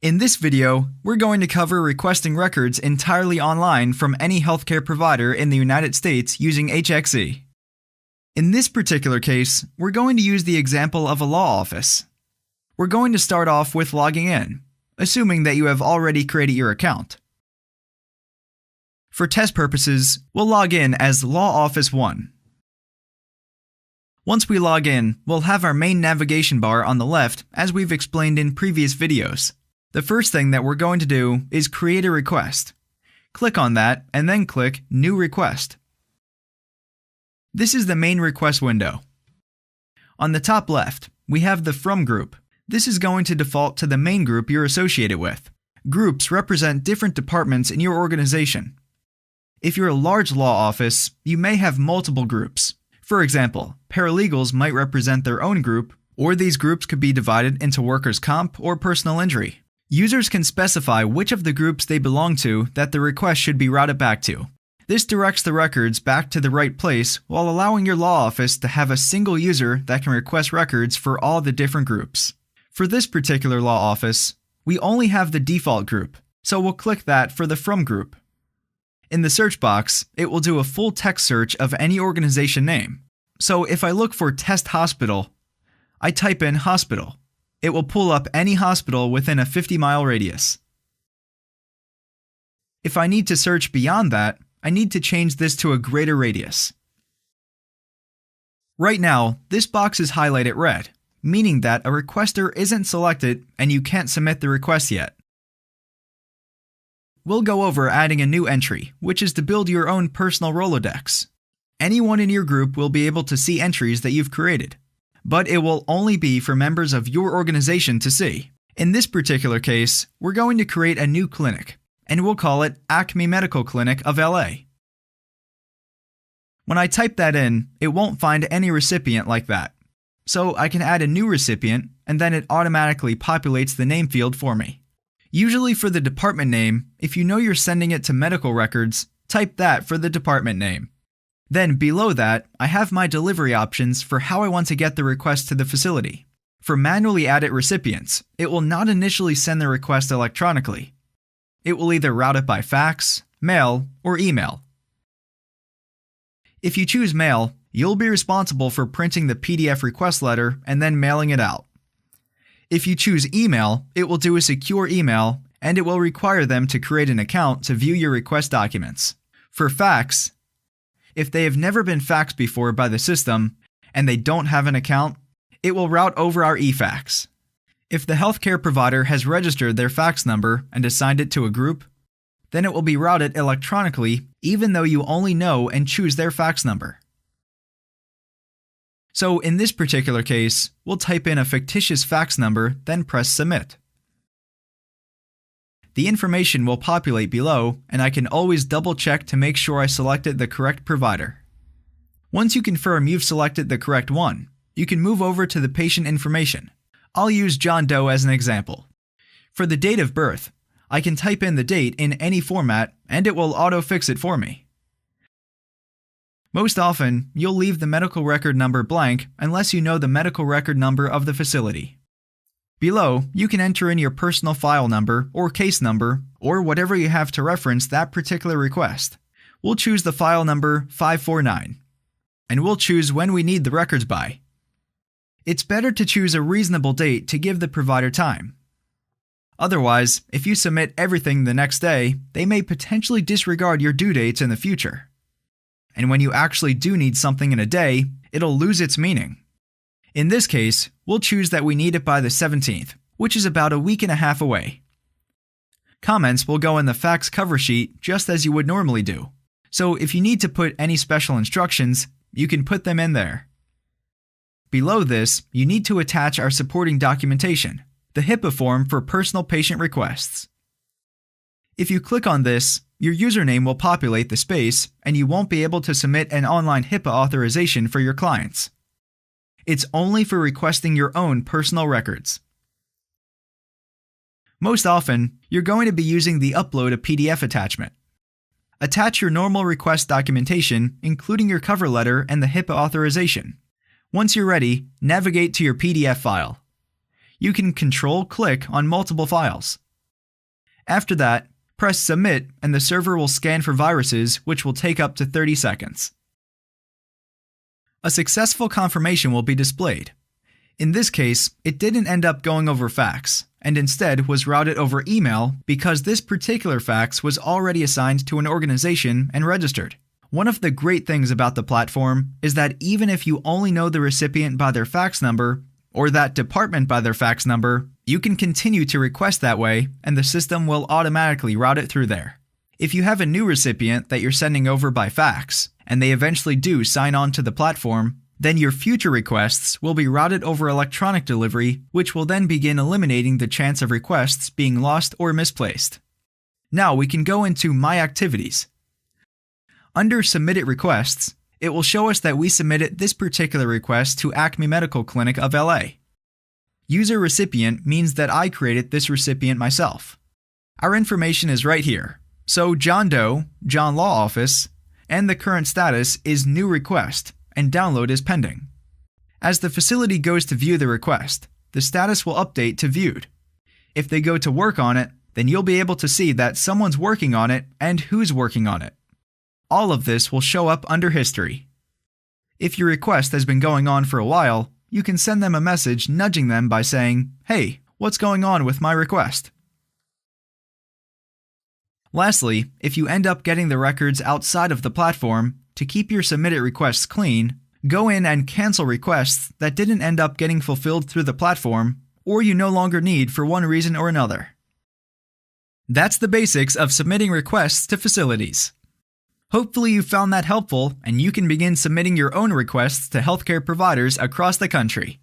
In this video, we're going to cover requesting records entirely online from any healthcare provider in the United States using HXE. In this particular case, we're going to use the example of a law office. We're going to start off with logging in, assuming that you have already created your account. For test purposes, we'll log in as Law Office 1. Once we log in, we'll have our main navigation bar on the left as we've explained in previous videos. The first thing that we're going to do is create a request. Click on that and then click New Request. This is the main request window. On the top left, we have the From group. This is going to default to the main group you're associated with. Groups represent different departments in your organization. If you're a large law office, you may have multiple groups. For example, paralegals might represent their own group, or these groups could be divided into workers' comp or personal injury. Users can specify which of the groups they belong to that the request should be routed back to. This directs the records back to the right place while allowing your law office to have a single user that can request records for all the different groups. For this particular law office, we only have the default group, so we'll click that for the From group. In the search box, it will do a full text search of any organization name. So if I look for Test Hospital, I type in hospital. It will pull up any hospital within a 50-mile radius. If I need to search beyond that, I need to change this to a greater radius. Right now, this box is highlighted red, meaning that a requester isn't selected and you can't submit the request yet. We'll go over adding a new entry, which is to build your own personal Rolodex. Anyone in your group will be able to see entries that you've created, but it will only be for members of your organization to see. In this particular case, we're going to create a new clinic, and we'll call it Acme Medical Clinic of LA. When I type that in, it won't find any recipient like that. So I can add a new recipient, and then it automatically populates the name field for me. Usually for the department name, if you know you're sending it to medical records, type that for the department name. Then below that, I have my delivery options for how I want to get the request to the facility. For manually added recipients, it will not initially send the request electronically. It will either route it by fax, mail, or email. If you choose mail, you'll be responsible for printing the PDF request letter and then mailing it out. If you choose email, it will do a secure email, and it will require them to create an account to view your request documents. For fax, if they have never been faxed before by the system, and they don't have an account, it will route over our eFax. If the healthcare provider has registered their fax number and assigned it to a group, then it will be routed electronically even though you only know and choose their fax number. So in this particular case, we'll type in a fictitious fax number, then press Submit. The information will populate below, and I can always double check to make sure I selected the correct provider. Once you confirm you've selected the correct one, you can move over to the patient information. I'll use John Doe as an example. For the date of birth, I can type in the date in any format and it will auto-fix it for me. Most often, you'll leave the medical record number blank unless you know the medical record number of the facility. Below, you can enter in your personal file number or case number or whatever you have to reference that particular request. We'll choose the file number 549, and we'll choose when we need the records by. It's better to choose a reasonable date to give the provider time. Otherwise, if you submit everything the next day, they may potentially disregard your due dates in the future. And when you actually do need something in a day, it'll lose its meaning. In this case, we'll choose that we need it by the 17th, which is about a week and a half away. Comments will go in the fax cover sheet just as you would normally do. So if you need to put any special instructions, you can put them in there. Below this, you need to attach our supporting documentation, the HIPAA form for personal patient requests. If you click on this, your username will populate the space and you won't be able to submit an online HIPAA authorization for your clients. It's only for requesting your own personal records. Most often, you're going to be using the Upload a PDF attachment. Attach your normal request documentation, including your cover letter and the HIPAA authorization. Once you're ready, navigate to your PDF file. You can Control-click on multiple files. After that, press Submit and the server will scan for viruses, which will take up to 30 seconds. A successful confirmation will be displayed. In this case, it didn't end up going over fax, and instead was routed over email because this particular fax was already assigned to an organization and registered. One of the great things about the platform is that even if you only know the recipient by their fax number, or that department by their fax number, you can continue to request that way and the system will automatically route it through there. If you have a new recipient that you're sending over by fax, and they eventually do sign on to the platform, then your future requests will be routed over electronic delivery, which will then begin eliminating the chance of requests being lost or misplaced. Now we can go into My Activities. Under Submitted Requests, it will show us that we submitted this particular request to Acme Medical Clinic of LA. User recipient means that I created this recipient myself. Our information is right here. So John Doe, John Law Office, and the current status is New Request, and download is pending. As the facility goes to view the request, the status will update to Viewed. If they go to work on it, then you'll be able to see that someone's working on it and who's working on it. All of this will show up under History. If your request has been going on for a while, you can send them a message nudging them by saying, "Hey, what's going on with my request?" Lastly, if you end up getting the records outside of the platform, to keep your submitted requests clean, go in and cancel requests that didn't end up getting fulfilled through the platform, or you no longer need for one reason or another. That's the basics of submitting requests to facilities. Hopefully you found that helpful and you can begin submitting your own requests to healthcare providers across the country.